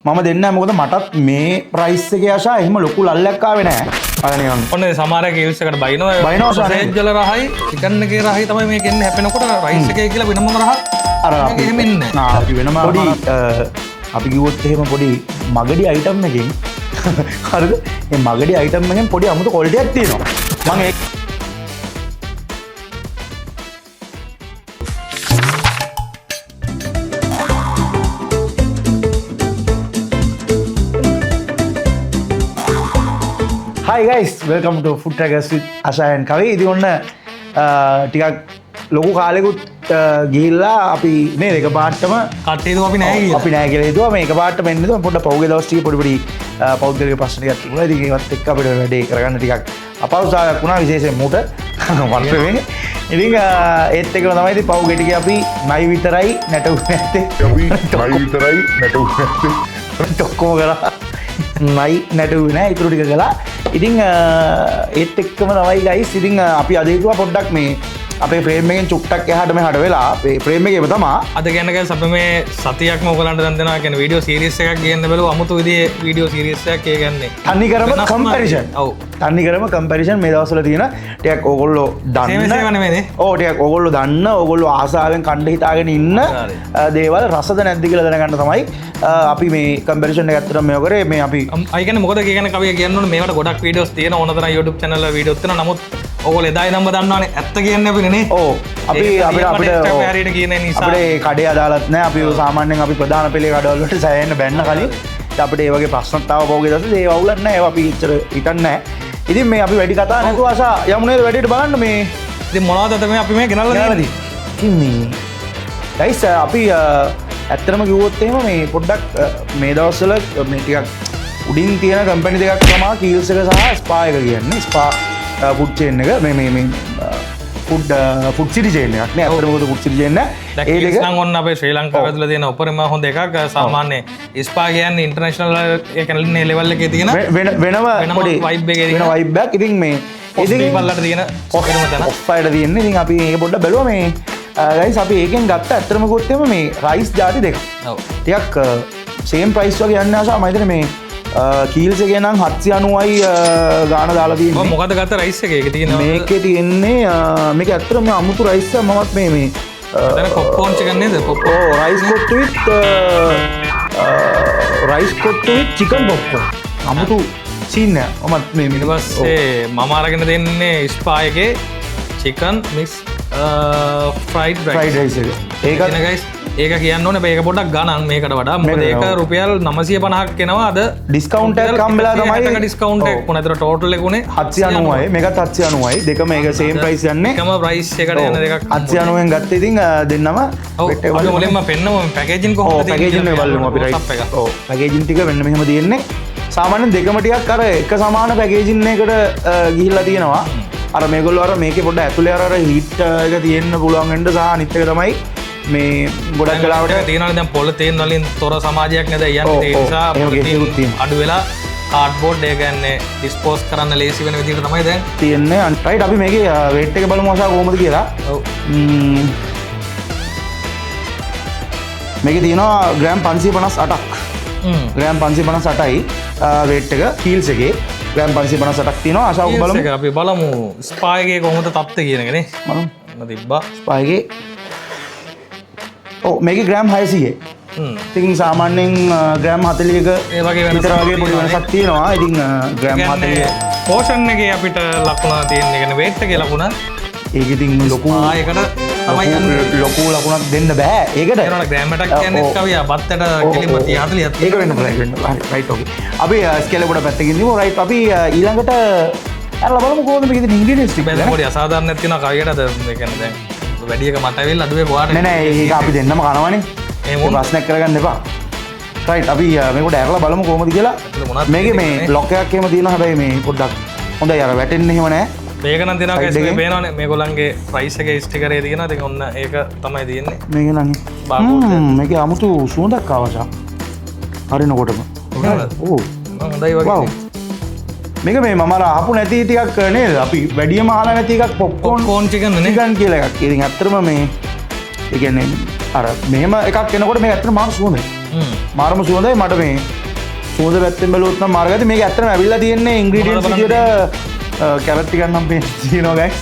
මම දෙන්න මොකද මටත් මේ ප්‍රයිස් එකේ ආශා එහෙම ලොකු ලල්ලක් ආවේ නැහැ. අර නිකන් ඔන්න සමහර කේල්ස් එකට බයිනවා සරේජ් වල රහයි චිකන් එකේ රහයි තමයි මේක එන්නේ හැපෙනකොට රයිස් එකේ කියලා වෙනම රහක් අර මේක එහෙම එන්නේ අපි වෙනම පොඩි අපි කිව්වොත් එහෙම පොඩි මගඩි අයිටම් එකකින් හරිද? මේ මගඩි අයිටම් එකෙන් පොඩි අමුතු ක්වොලිටියක් තියෙනවා. මම ඒක Hi guys, welcome to Food Trackers with Asha and Kavi. ඉතින් ඔන්න ටිකක් ලොකු කාලෙකුත් ගිහිල්ලා අපි නේද එකපාරටම කට්ටිය දුව අපි නැහැ කියලා. අපි නැහැ කියලා හිතුවා. මේ එකපාරටම එන්න දුවා. පොඩ්ඩක් පහුගිය දවස් ටික පොඩි පෞද්ගලික ප්‍රශ්න ටිකක් තිබුණා. ඉතින් ඒවත් එක්ක අපිට වැඩේ කරගන්න ටිකක් අපහසුතාවයක් වුණා විශේෂයෙන් මූට වර්තමේ. ඉතින් ඒත් එක්කම තමයි ඉතින් පහුගිය ටිකේ අපි නයි විතරයි නැටුනේ නැත්තේ. නයි විතරයි නැටුනේ නැත්තේ. ඔක්කොම කරා. නයි නැටුවේ නෑ ඉතුරු ටික කළා. ඉතින් ඒත් එක්කම තමයි ගයිස් ඉතින් අපි අද හිතුවා පොඩ්ඩක් මේ අපේ ෆ්‍රේම් එකෙන් චුට්ටක් එහාට මෙහාට වෙලා අපේ ෆ්‍රේම් එකේම තමයි අද ගැන ගයිස් අපි මේ සතියක්ම ඔයගලන්ට දැන් දෙනවා කියන්නේ වීඩියෝ සීරීස් එකක් ගේන්න බැලුවා අමුතු විදිහේ වීඩියෝ සීරීස් එකක් ඒ කියන්නේ තනිකරම කම්පැරිසන්. ඔව් තනිකරම කම්පැරිසන් මේ දවස්වල තියෙන ටිකක් ඕගොල්ලෝ දන්න සේම නෙමෙයිනේ. ඔව් ටිකක් ඕගොල්ලෝ දන්න ඕගොල්ලෝ ආසාවෙන් කණ්ඩ හිතාගෙන ඉන්න දේවල් රසද නැද්ද කියලා දැනගන්න තමයි අපි මේ කම්පැරිසන් එක ඇත්තටම මේ කරේ මේ අපි අය කියන්නේ මොකද කියන්නේ කවිය කියන්න ඕනේ මේවට ගොඩක් වීඩියෝස් තියෙන ඕන තරම් YouTube channel වල වීඩියෝස් තියෙනවා නමුත් ඔයගොල්ලෝ එදායි නම් දන්නවනේ ඇත්ත කියන්නේ අපිනේ නේ. ඔව් අපි අපිට හරියට කියන නිසා අපේ කඩේ අදාළත් නැහැ. අපි සාමාන්‍යයෙන් අපි ප්‍රධාන පෙළේ කඩවල වලට සෑහෙන්න බැන්න කලින් අපිට ඒ වගේ ප්‍රශ්නත් ආව පොගේ දවසේ ඒ වවුලක් නැහැ. ඒවා අපි ඉච්චර හිතන්නේ නැහැ. ඉතින් මේ අපි වැඩි කතා නැතුව ආසා යමු නේද වැඩේට බලන්න මේ ඉතින් මොනවද අද මේ අපි මේ ගෙනල්ලා තියෙන්නේ. ඉතින් මේ ගයිස් අපි ඇත්තටම කිව්වොත් එහෙම මේ පොඩ්ඩක් මේ දවස්වල මේ ටිකක් උඩින් තියෙන කම්පැනි දෙකක් තමයි කීල්ස් එක සහ ස්පා එක කියන්නේ. ස්පා ෆුඩ් චේන් එක මේ ෆුඩ් සිටි චේන් එකක් නේ. අතට මොකද ෆුඩ් සිටි චේන් එක ඒ දෙක නම් ඔන්න අපේ ශ්‍රී ලංකාවේ ඇතුළේ තියෙන උපරිම හොඳ එකක් සාමාන්‍ය ස්පා කියන්නේ ඉන්ටර්නැෂනල් ඒ කියන්නේ ලෙවල් එකේ තියෙන වෙනම පොඩි වයිබ් එකේ වෙන වයිබ් එකක්. ඉතින් මේ ඉතින් පල්ලට තියෙන ඔක්කොම තන ඔෆ්ෆයිට තියෙන්නේ. ඉතින් අපි ඒක පොඩ්ඩක් බැලුවා මේ ගයිස් අපි ඒකෙන් ගත්ත ඇත්තටම කිව්වොත් එහෙම මේ රයිස් ಜಾති දෙක. ඔව් ටිකක් සේම් ප්‍රයිස් වගේ යන්න ආසා මම හිතන්නේ මේ කීල්ස් එකේ නම් 790යි ගාන දාලා තියෙන්නේ. ඔය මොකද ගත්ත රයිස් එකේ ඒක තියෙනවා. මේකේ තියෙන්නේ මේක ඇත්තටම මේ අමුතු රයිස් එක මමත් මේ දැන් පොප්කෝන් චිකන් නේද? ඔව් රයිස් කොට්ටු විත් රයිස් කොට්ටු විත් චිකන් පොප්කෝන්. අමුතු සීන් එක. මමත් මේ ඊට පස්සේ මම අරගෙන දෙන්නේ ස්පා එකේ චිකන් මික්ස් ෆ්‍රයිඩ් රයිස් එක. ඒක එන ගයිස් ඒක කියන්න ඕනේ මේක පොඩ්ඩක් ගණන් මේකට වඩා මොකද ඒක රුපියල් 950ක් එනවා අද ඩිස්කවුන්ට් එකක් හම්බෙලා තමයි 60ක ඩිස්කවුන්ට් එකක් වුණා. ඒතර ටෝටල් එක උනේ 790යි මේකත් 790යි දෙකම ඒක සේම් ප්‍රයිස් යන්නේ. එකම ප්‍රයිස් එකට යන දෙකක් 790ෙන් ගත්තේ ඉතින් දෙන්නම ඔව් අපි මුලින්ම පෙන්නමු පැකේජින් කොහොමද තියෙන්නේ. පැකේජින් එක බලමු අපි රයිට්. ඔව් පැකේජින් ටික වෙන්න මෙහෙම තියෙන්නේ. සාමාන්‍යයෙන් දෙකම ටිකක් අර එක සමාන පැකේජින් එකකට ගිහිල්ලා තියෙනවා. අර මේගොල්ලෝ අර මේකේ පොඩ්ඩ ඇතුලේ අර හීට් එක තියෙන්න පුළුවන් වෙන්න සහ අනිත් එක තමයි මේ ගොඩක් වෙලාවට තියෙනවා දැන් පොලිතීන් වලින් තොර සමාජයක් නේද යන්නේ ඒ නිසා පොලිතීන් අඩු වෙලා කාඩ්බෝඩ් එක ගන්න ඩිස්පෝස් කරන්න ලේසි වෙන විදිහට තමයි දැන් තියෙන්නේ. රයිට් අපි මේකේ වේට් එක බලමු අසා කොහොමද කියලා. ඔව් මේකේ තියෙනවා ග්‍රෑම් 558ක්. ග්‍රෑම් 558යි වේට් එක කීල්ස් එකේ ග්‍රෑම් 558ක් තියෙනවා. අසා බලමු. ඒක අපි බලමු ස්පා එකේ කොහොමද තත්ත්වය කියන එක නේ. මම තිබ්බා ස්පා එකේ ඔව් මේකේ ග්‍රෑම් 600යි. ඉතින් සාමාන්‍යයෙන් ග්‍රෑම් 40ක ඒ වගේ විතර වගේ පොඩි වෙනසක් තියෙනවා. ඉතින් ග්‍රෑම් 40 පෝෂන් එකේ අපිට ලකුණ තියෙන එක නේ වේට් එකේ ලකුණ. ඒක ඉතින් ලොකු ආයකට තමයි යන්නේ. ලොකු ලකුණක් දෙන්න බෑ. ඒකට ඒනවල ග්‍රෑම් එකක් කියන්නේ කවියා බත්තට කෙලින්ම 30 40ක් ඒක වෙන්න පුළුවන් වෙන්න. හරි රයිට් ඕකේ. අපි ස්කේල් එක පොඩ පැත්තකින් දිමු. රයිට් අපි ඊළඟට අරලා බලමු කොහොමද මේකේ ඉන්ග්‍රීඩියන්ට්ස් ටික. බෑ පොඩි අසාධාරණයක් තියෙනවා කවියට අද ඒ කියන්නේ දැන් වැඩි එක මට ඇවිල්ලා අඩුවේ පොවාට නෑ ඒක අපි දෙන්නම කනවනේ. ඒ ප්‍රශ්නයක් කරගන්න එපා. රයිට් අපි මේකට ඇරලා බලමු කොහොමද කියලා. මේකේ මේ ලොක් එකක් එහෙම තියෙනවා. හැබැයි මේ පොඩ්ඩක් හොඳයි අර වැටෙන්නේ එහෙම නෑ. මේක නම් දෙනවා කැස් මේ පේනවනේ මේගොල්ලන්ගේ ප්‍රයිස් එකේ ස්ටිකරේ තියෙනවා. ඉතින් ඔන්න ඒක තමයි තියෙන්නේ. මේක නම් මේකේ අමුතු සුවඳක් ආවසා. හරිනකොටම. ඔව්. හොඳයි වගේ. මේක මේ මම අර ආපු නැති ටිකක් නේද? අපි වැඩියම අහලා නැති එකක් පොප්කෝන් චිකන් නේ. චිකන් කියලා එකක්. ඉතින් ඇත්තටම මේ ඒ කියන්නේ අර මෙහෙම එකක් එනකොට මේක ඇත්තටම මාර සුවඳයි. මාරම සුවඳයි. මට මේ සුවඳ පැත්තෙන් බැලුවොත් නම් මාර්ගය මේක ඇත්තටම ඇවිල්ලා තියෙන්නේ ඉන්ග්‍රීඩියන්ට්ස් විදියට කැරට් ටිකක් නම් තියෙනවා ගයිස්.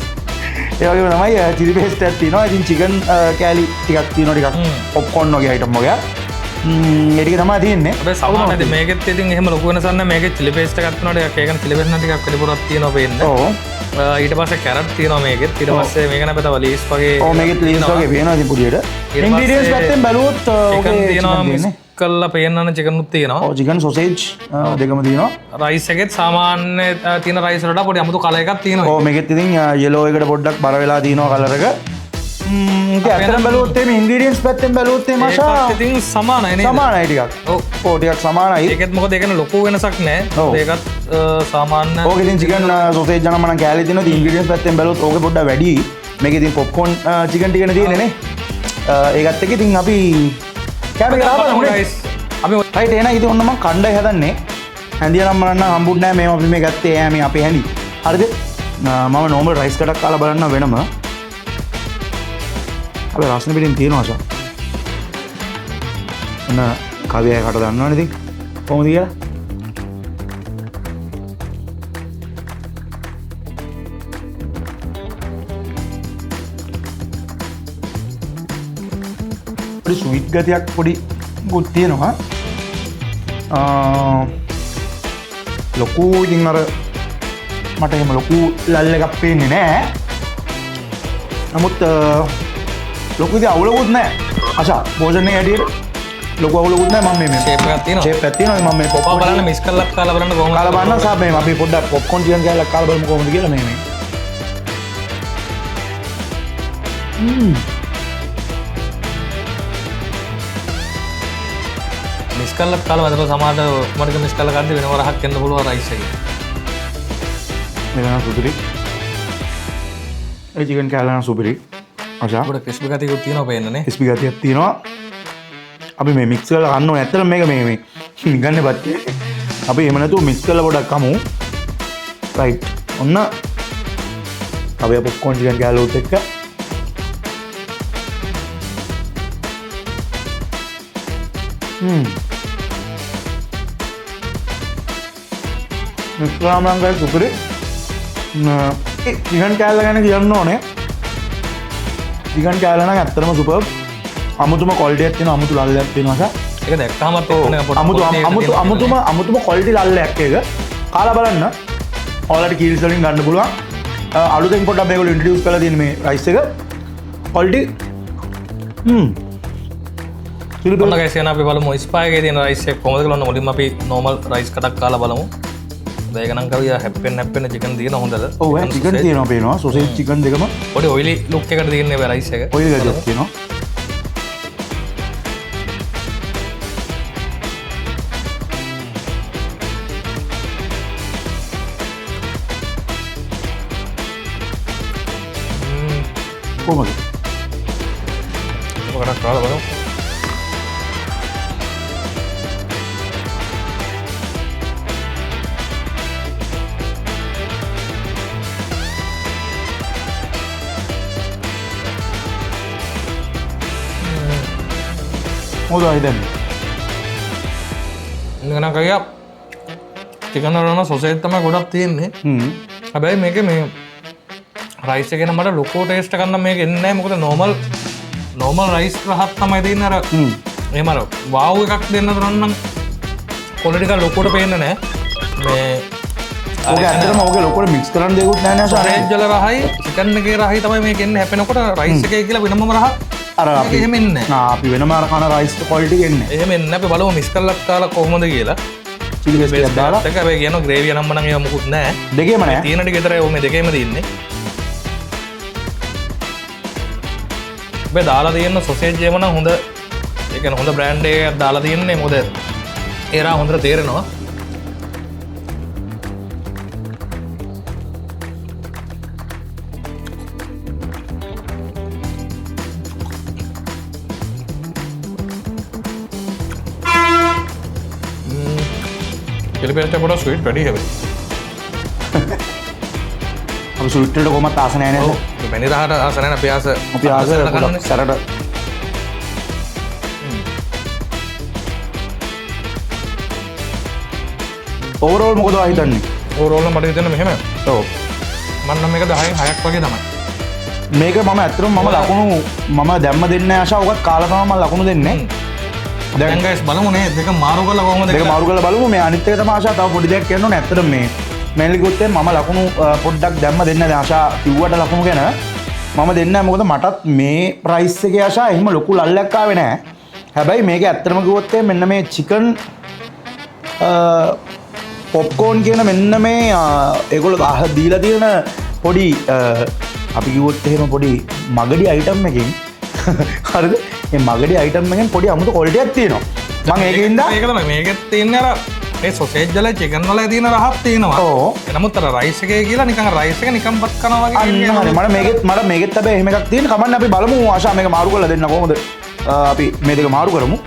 ඒ වගේම තමයි චිලි පේස්ට් එකක් තියෙනවා. ඉතින් චිකන් කෑලි ටිකක් තියෙනවා ටිකක් පොප්කෝර්න් වගේ අයිටම් වගේ. ඒ ටික තමයි තියෙන්නේ. හැබැයි සමානයි මේකෙත් ඉතින් එහෙම ලොකු වෙනසක් නැහැ. මේකේ චිලි පේස්ට් එකක් තියෙනවා ටිකක්. ඒකන චිලි පේස්ට් නම් ටිකක් පිළිපොරක් තියෙනවා පේන්නේ. ඔව්. ඊට පස්සේ කැරට් තියෙනවා මේකෙත්. ඊට පස්සේ මේක නැපත වලීස් වගේ. ඔව් මේකෙත් ලීස් වගේ පේනවා ඉතින් පුඩියට. ඉන්ග්‍රීඩියන්ට්ස් පැත්තෙන් බැලුවොත් චිකන් තියෙනවා මික්ස් කරලා පේන්නන චිකනුත් තියෙනවා. ඔව් චිකන් සොසේජ් දෙකම තියෙනවා. රයිස් එකෙත් සාමාන්‍ය තියෙන රයිස් වලට පොඩි අමුතු කලර් එකක් තියෙනවා. ඔව් මේකෙත් ඉතින් yellow එකට පොඩ්ඩක් බර වෙලා තියෙනවා කලර් එක. ඉතින් අතන බැලුවොත් මේ ඉන්ග්‍රීඩියන්ට්ස් පැත්තෙන් බැලුවොත් මේ මාෂා ඒකත් ඉතින් සමානයි නේද? සමානයි ටිකක්. ඔව්. ඔව් ටිකක් සමානයි. ඒකෙත් මොකද ඒකන ලොකු වෙනසක් නැහැ. ඒකත් සාමාන්‍ය. ඕක ඉතින් චිකන් සොසේජ් යනම නම් කෑලි තියෙනවා. ඉතින් ඉන්ග්‍රීඩියන්ට්ස් පැත්තෙන් බැලුවොත් ඕකේ පොඩ්ඩක් වැඩි. මේකේ ඉතින් පොප්කෝර්න් චිකන් ටිකනේ තියෙන්නේ නේ. ඒකත් එක්ක ඉතින් අපි කැමරේ ගාපරමු guys. අපි රයිට් එන ඉතින් ඔන්න මම කණ්ඩායි හදන්නේ. හැන්දිය නම් මරන්න හම්බුත් නැහැ. මේව අපි මේ ගත්තේ මේ අපේ හැන්දි. හරිද? මම normal rice කටක් කාලා බලන්න වෙනම. අපි රස්නේ පිටින් තියෙනවා ආශා. ඔන්න කවියයි කට දන්නවනේ ඉතින්. කොහොමද කියලා? පොඩි ස්වීට් ගතියක් පොඩි ගුත් තියෙනවා. ලොකු ඉතින් අර මට එහෙම ලොකු ලල් එකක් පේන්නේ නැහැ. නමුත් ලොකු ඉතින් අවුලකුත් නැහැ. ආශා භෝජනේ හැටියට ලොකු අවුලකුත් නැහැ. මම මේ ෂේප් එකක් තියෙනවා. ෂේප් එකක් තියෙනවා. මම මේ පොප්කෝර්න් බලන්න මික්ස් කරලා කාලා බලන්න කොහොමද? කාලා බලන්න සාප් මේ අපි පොඩ්ඩක් පොප්කෝර්න් ටිකක් ගාලා කාලා බලමු කොහොමද කියලා මේ. මික්ස් කරලා කාලා වදලා සමහරට මට මික්ස් කරලා ගන්න වෙනම රහක් වෙන්න පුළුවන් රයිස් එකේ. මේක නම් සුපිරි. ඒ චිකන් කෑල්ල නම් සුපිරි. ආශා පොඩ ක්‍රිස්පි ගතියකුත් තියෙනවා පේන්නනේ. ක්‍රිස්පි ගතියක් තියෙනවා. අපි මේ මික්ස් කරලා ගන්න ඕනේ. ඇත්තටම මේක මේ ගන්න බත්. අපි එහෙම නැතුව මික්ස් කරලා පොඩක් කමු. රයිට්. ඔන්න අපි පොප්කෝර්න් චිකන් කෑල්ලුත් එක්ක මික්ස් කරාම නම් ගයි සුපිරි. චිකන් කෑල්ල ගැන කියන්න ඕනේ. චිකන් කෑල්ල නම් ඇත්තටම සුපර්. අමුතුම ක්වොලිටියක් තියෙනවා. අමුතු ලල්ලයක් තියෙනවා. ඒක දැක්කමත් එක්කනේ අමුතුම ක්වොලිටි ලල්ලයක් ඒක. කාලා බලන්න. ඔයාලට කීල්ස් වලින් ගන්න පුළුවන්. අලුතෙන් පොඩ්ඩක් මේගොල්ලෝ ඉන්ට්‍රොඩියුස් කරලා තියෙන මේ රයිස් එක. ක්වොලිටි ඔන්න ගයිස් යන අපි බලමු ස්පා එකේ තියෙන රයිස් එක කොහොමද කියලා. ඔන්න මුලින්ම අපි normal රයිස් කටක් කාලා බලමු. ඒක නම් කවිය හැප්පෙන්න චිකන් තියෙන හොඳද? ඔව් චිකන් තියෙනවා පේනවා. සොසේජ් චිකන් දෙකම පොඩි ඔයිලි ලුක් එකකට තියෙන්නේ මේ රයිස් එක. ඔයිලි ගතියක් තියෙනවා. කොහොමද? ඔකට කාලා බලමු. මොකද හිතන්නේ? ඉන්න කවිය චිකන් වල නම් සොසේජ් තමයි ගොඩක් තියෙන්නේ. හැබැයි මේකේ මේ රයිස් එක ගැන මට ලොකෝ ටේස්ට් එකක් නම් මේක එන්නේ නැහැ. මොකද normal රයිස් රහක් තමයි දෙන්නේ. අර එහෙම අර වාව් එකක් දෙන්න තරම් නම් ක්වොලිටි එක ලොකුවට පේන්නේ නැහැ. මේ ඔක ඇත්තටම ඔක ලොකුවට මික්ස් කරන්න දෙයක්වත් නැහැ නේ සාරේ. සොසේජ් වල රහයි චිකන් එකේ රහයි තමයි මේක එන්නේ. හැපෙනකොට රයිස් එකේ කියලා වෙනමම රහක් අර අපි එහෙම එන්නේ නැහැ. අපි වෙනම අර කන රයිස් ක්වොලිටි එන්නේ. එහෙම එන්නේ නැහැ. අපි බලමු මික්ස් කරලා කාලා කොහොමද කියලා. චිලි පේස්ට් එකක් දාලා ඒක හැබැයි කියනවා ග්‍රේවිය නම් නම් ඒව මොකුත් නැහැ. දෙකේම නැහැ. තියෙන ටික විතරයි ඔය මේ දෙකේම තියෙන්නේ. ඔබ දාලා තියෙන සොසේජ් එකම නම් හොඳ ඒ කියන්නේ හොඳ බ්‍රෑන්ඩ් එකක් දාලා තියෙන්නේ. මොකද ඒරා හොඳට තේරෙනවා. චිලි පේස්ට් එක පොඩ්ඩක් ස්වීට් වැඩි හැබැයි. අපි ස්වීට් වලට කොහොමද ආස නැහැ නේද? ඔව් මෙනි රහට ආස නැහැ. අපි ආස පොඩක් සැරට ඕවරෝල් මොකද හිතන්නේ? ඕරෝල්ල මට හිතෙන මෙහෙම ඔව්. මන්න මේක 10න් 6ක් වගේ තමයි. මේක මම ඇත්තටම මම ලකුණු මම දැම්ම දෙන්නේ ආශා උගත් කාලා තමයි මම ලකුණු දෙන්නේ. දැන් ගයිස් බලමු නේ දෙක මාරු කරලා කොහොමද දෙක මාරු කරලා බලමු. මේ අනිත් එක තමයි ආශා තව පොඩි දෙයක් කියන්න ඕනේ. ඇත්තටම මේ මේන්ලි ගොත්තේ මම ලකුණු පොඩ්ඩක් දැම්ම දෙන්න දැන් ආශා කිව්වට ලකුණු ගැන මම දෙන්නේ නැහැ. මොකද මටත් මේ ප්‍රයිස් එකේ ආශා එහෙම ලොකු ලල්ලක් ආවේ නැහැ. හැබැයි මේක ඇත්තටම කිව්වොත් මෙන්න මේ චිකන් පොප්කෝන් කියන මෙන්න මේ ඒගොල්ලෝ දීලා තියෙන පොඩි අපි කිව්වොත් එහෙම පොඩි මගඩි අයිටම් එකකින් හරිද? මේ මගඩි අයිටම් එකෙන් පොඩි අමුතු ක්වොලිටි එකක් තියෙනවා. මම ඒකින්ද මේක තමයි මේකෙත් තියෙන්නේ අර ඒ සොසේජ් වල චිකන් වල තියෙන රහක් තියෙනවා. ඔව්. එනමුත් අර රයිස් එකේ කියලා නිකන් රයිස් එක නිකන් බත් කනවා වගේ අන්න හරි. මට මේකෙත් හැබැයි එහෙම එකක් තියෙන කමන්න අපි බලමු ආශා මේක මාරු කරලා දෙන්න කොහොමද? අපි මේ දෙක මාරු කරමු.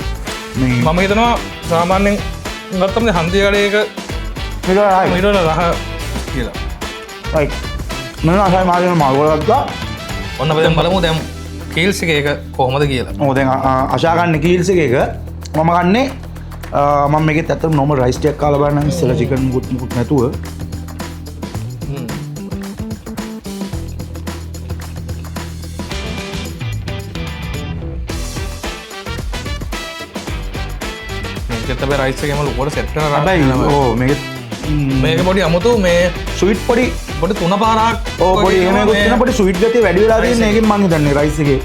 මේ මම හිතනවා සාමාන්‍යයෙන් ගත්තම හන්දිය කඩේක මේක හරි. මීටර රහ කියලා. right. මම ආශා මාරු කරලා ගත්තා. ඔන්න අපි දැන් බලමු දැන් කීල්ස් එක කොහොමද කියලා. ඔව් දැන් ආශා ගන්න කීල්ස් එකක මම ගන්නේ මම මේකෙත් ඇත්තටම normal rice ටිකක් කාලා බලන්න ඉස්සෙල්ලා chicken මුකුත් නැතුව. මේකත් අපි රයිස් එකේම ලොකුවට සෙට් කරලා හැබැයි ඔව් මේක මේක පොඩි අමුතු මේ ස්වීට් පොඩි තුන පාරක් ඕ පොඩි එහෙම එකක් තියෙන පොඩි ස්වීට් ගතිය වැඩි වෙලා තියෙන එකෙන් මම හිතන්නේ රයිස් එකේ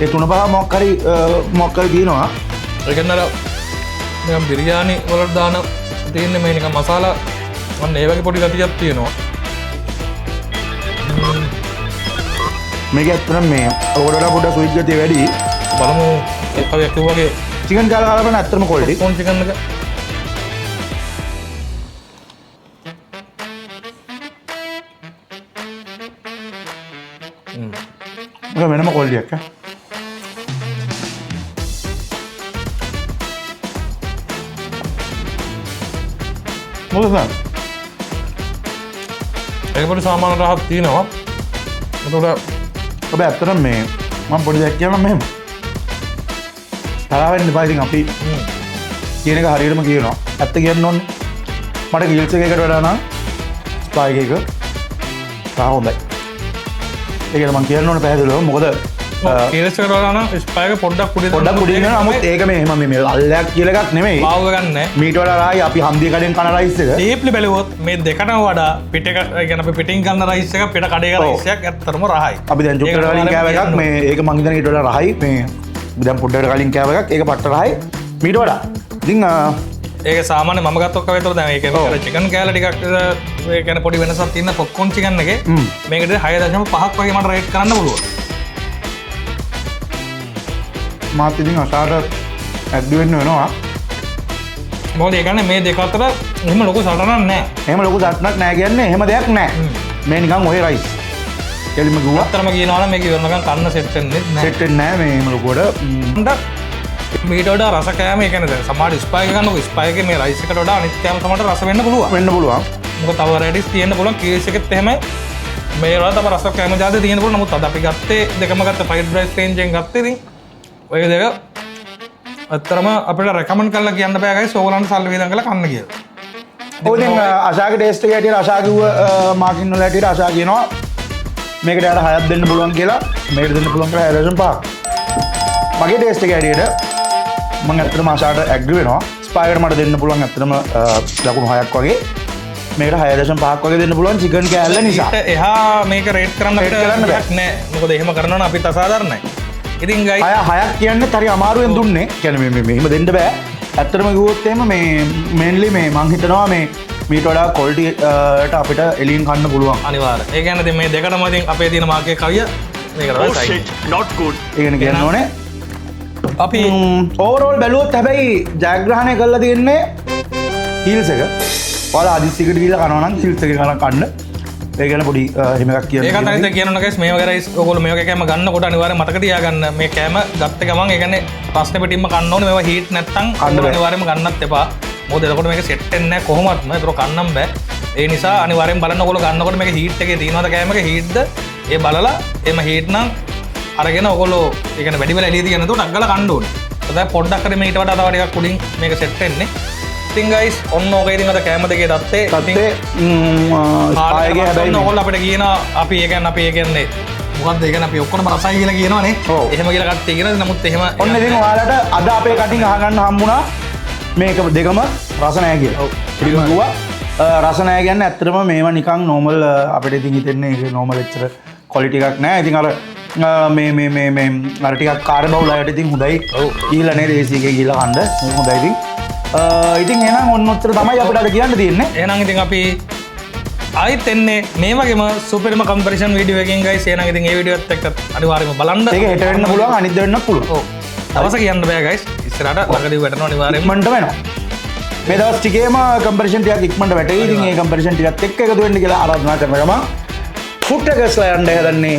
ඒ තුන පහ මොකක් හරි තියෙනවා. ඒකෙන් අර නිකන් බිරියානි වලට දාන තියෙන්නේ මේ නිකන් මසාලා අන්න ඒ වගේ පොඩි ගතියක් තියෙනවා. මේක ඇත්තටම මේ ඔකට පොඩ්ඩක් ස්වීට් ගතිය වැඩි. බලමු එක්කව කිව්වාගේ චිකන් කාලා බලන්න ඇත්තටම ක්වොලිටි. කොන් චිකන් එක මේක වෙනම ක්වොලිටියක් ඈ. මොකද ඒක පොඩි සාමාන්‍ය රහක් තියෙනවා. ඒකට ඔබ ඇත්තටම මේ මම පොඩි දෙයක් කියන්නම් මෙහෙම. තරහ වෙන්න එපා. ඉතින් අපි කියන එක හරියටම කියනවා. ඇත්ත කියන්න ඕනේ. මට ගිල්ස් එකකට වඩා නම් ස්පයි එක හොඳයි. ඒකට මම කියන්න ඕනේ පැහැදිලිව. මොකද කීල්ස් එකට වඩා නම් ස්පයි එක පොඩ්ඩක් උඩින් ඉන්න නමුත් ඒක මේ එහෙම මේ අල්ලයක් කියලා එකක් නෙමෙයි. පාව ගන්න මීට වඩා රායි අපි හන්දිය කඩෙන් කන රයිස් එක. ඩීප්ලි බැලුවොත් මේ දෙකටම වඩා පිට එක කියන්නේ අපි පිටින් ගන්න රයිස් එක පිට කඩේ ගන්න රයිස් එකක් ඇත්තටම රහයි. අපි දැන් චොක්ලේට් වලින් කෑව එකක් මේ ඒක මං හිතන්නේ ඊට වඩා රහයි. මේ දැන් පොඩ්ඩකට කලින් කෑව එකක් ඒක පට්ට රහයි මීට වඩා. ඉතින් ඒක සාමාන්‍ය මම ගත්තොත් කව විතර දැන් ඒක චිකන් කෑල්ල ටිකක් ඒ කියන්නේ පොඩි වෙනසක් තියෙන පොප්කෝන් චිකන් එකේ මේකට 6.5ක් වගේ මට රේට් කරන්න පුළුවන්. මාත් ඉතින් අසාර ඇඩ් වෙන්න වෙනවා. මොකද ඒ කියන්නේ මේ දෙක අතර එහෙම ලොකු සටනක් නැහැ. එහෙම ලොකු සටනක් නැහැ කියන්නේ එහෙම දෙයක් නැහැ. මේ නිකන් ඔය රයිස්. කෙලිම ගුවා. අතරම කියනවා නම් මේක ඉවරනකම් කන්න සෙට් වෙන්නේ නැහැ. සෙට් වෙන්නේ නැහැ මේ එහෙම ලොකුවට. මීට වඩා රස කෑම ඒ කියන්නේ දැන් සමහර ස්පයි එක ගන්නකො ස්පයි එකේ මේ රයිස් එකට වඩා අනිත් කෑම තමයි රස වෙන්න පුළුවන්. වෙන්න පුළුවන්. මොකද තව රෙඩිස් තියෙන්න පුළුවන් කීස් එකෙත් එහෙමයි. මේ වල තම රස කෑම જાදේ තියෙන්න පුළුවන්. නමුත් අද අපි ගත්තේ දෙකම ගත්ත ෆ්‍රයිඩ් රයිස් රේන්ජ් එකෙන් ගත්තේ ඉතින් ඔය දෙක අත්‍තරම අපිට රෙකමන්ඩ් කරලා කියන්න බෑ ගයිස් ඕගලන්ට සල්ලි වේදන් කරලා කන්න කියලා. ඔය දැන් අශාගේ ටේස්ට් එක හැටියට අශා කිව්ව මාකින් වල හැටියට අශා කියනවා මේකට යාට 6ක් දෙන්න පුළුවන් කියලා. මේකට දෙන්න පුළුවන් කියලා 6.5ක්. මගේ ටේස්ට් එක හැටියට මම ඇත්තටම අශාට ඇග්‍රි වෙනවා. ස්පයිකට මට දෙන්න පුළුවන් ඇත්තටම ලකුණු 6ක් වගේ. මේකට 6.5ක් වගේ දෙන්න පුළුවන් චිකන් කෑල්ල නිසා. එහා මේක රේට් කරන්න අපිට දෙයක් නෑ. මොකද එහෙම කරනවා නම් අපිත් අසාධාරණයි. ඉතින් ගයි 6ක් කියන්නේ හරි අමාරුවෙන් දුන්නේ. කියන්නේ මේ මෙහෙම දෙන්න බෑ. ඇත්තටම කිව්වොත් එහෙම මේ මේන්ලි මේ මං හිතනවා මේ මීට වඩා ක්වොලිටිට අපිට එලියෙන් කන්න පුළුවන්. අනිවාර්යයෙන්. ඒ කියන්නේ මේ දෙකටම ඉතින් අපේ තියෙන මාකේ කවිය මේක තමයි සයින්. not good. ඒ කියන්නේ කියන්න ඕනේ. අපි ඕවරෝල් බැලුවොත් හැබැයි ජයග්‍රහණය කරලා තියෙන්නේ හීල්ස් එක. ඔයාලා අදිස්සියකට ගිහලා කනවා නම් හීල්ස් එක කන්න. ඒ ගැන පොඩි එහෙම එකක් කියන්න. ඒකත් අනිත් කියනවා ගයිස් මේ වගේ රයිස් ඔයගොල්ලෝ මේ වගේ කෑම ගන්නකොට අනිවාර්යයෙන් මතක තියාගන්න මේ කෑම ගත්ත ගමන් ඒ කියන්නේ ප්‍රශ්නේ පිටින්ම කන්න ඕනේ මේවා හීට් නැත්තම් අනිවාර්යයෙන්ම ගන්නත් එපා. මොකද එතකොට මේක සෙට් වෙන්නේ නැහැ කොහොමත්ම. ඒතර කන්නම් බෑ. ඒ නිසා අනිවාර්යෙන් බලන්න ඔයගොල්ලෝ ගන්නකොට මේක හීට් එකේ තියෙනවද කෑමක හීට්ද ඒ බලලා එම හීට් නම් අරගෙන ඔයගොල්ලෝ ඒ කියන්නේ වැඩි වෙලා එළිය තියන්න නේද ඩග්ගලා කන්න ඕනේ. ඒකයි පොඩ්ඩක් හරි මේකට වඩා තව ටිකක් උඩින් මේක සෙට් වෙන්නේ. ඉතින් ගයිස් ඔන්න ඕක ඉතින් අද කෑම දෙකේ තත්තේ තත්තේ ස්පායගේ හැබැයි ඔකොල්ල අපිට කියන අපි ඒ කියන්නේ අපි ඒ කියන්නේ මොකක්ද ඒ කියන්නේ අපි ඔක්කොම රසයි කියලා කියනවනේ ඔව්. එහෙම කියලා කට්ටිය කියනවා නමුත් එහෙම ඔන්න ඉතින් ඔයාලට අද අපේ කටින් අහගන්න හම්බුණා මේක දෙකම රස නැහැ කියලා. ඔව්. ඉතින් කිව්වා රස නැහැ කියන්නේ ඇත්තටම මේවා නිකන් නෝමල් අපිට ඉතින් හිතෙන්නේ ඒක නෝමල් එච්චර ක්වොලිටි එකක් නැහැ. ඉතින් අර මේ අර ටිකක් කාර්ය බහුල අයට ඉතින් හොඳයි. ගිහිල්ලා නේද AC එකේ ගිහිල්ලා කන්න. ඒක හොඳයි ඉතින්. ඉතින් එහෙනම් ඔන්න ඔච්චර තමයි අපිට අද කියන්න තියෙන්නේ. එහෙනම් ඉතින් අපි ආයිත් එන්නේ මේ වගේම සුපර්ම කම්පැරිසන් වීඩියෝ එකකින් ගයිස් එහෙනම් ඉතින් මේ වීඩියෝත් එක්ක අනිවාර්යයෙන්ම බලන්න. ඒක හෙට වෙන්න පුළුවන් අනිත් වෙන්නත් පුළුවන්. ඔව්. දවස කියන්න බෑ ගයිස්. ඉස්සරහට ළඟදී වැටෙනවා අනිවාර්යයෙන්ම. ඉක්මනට වෙනවා. මේ දවස් ටිකේම කම්පැරිසන් ටිකක් ඉක්මනට වැටෙයි. ඉතින් මේ කම්පැරිසන් ටිකත් එක්ක එකතු වෙන්න කියලා ආරාධනා කරන ගමන් ෆුඩ් ටැගර්ස්ලා යන්න හදන්නේ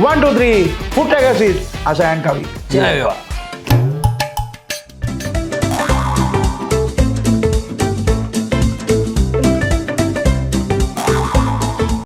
1 2 3 ෆුඩ් ටැගර්ස් with අසයන් කවි. ජය වේවා.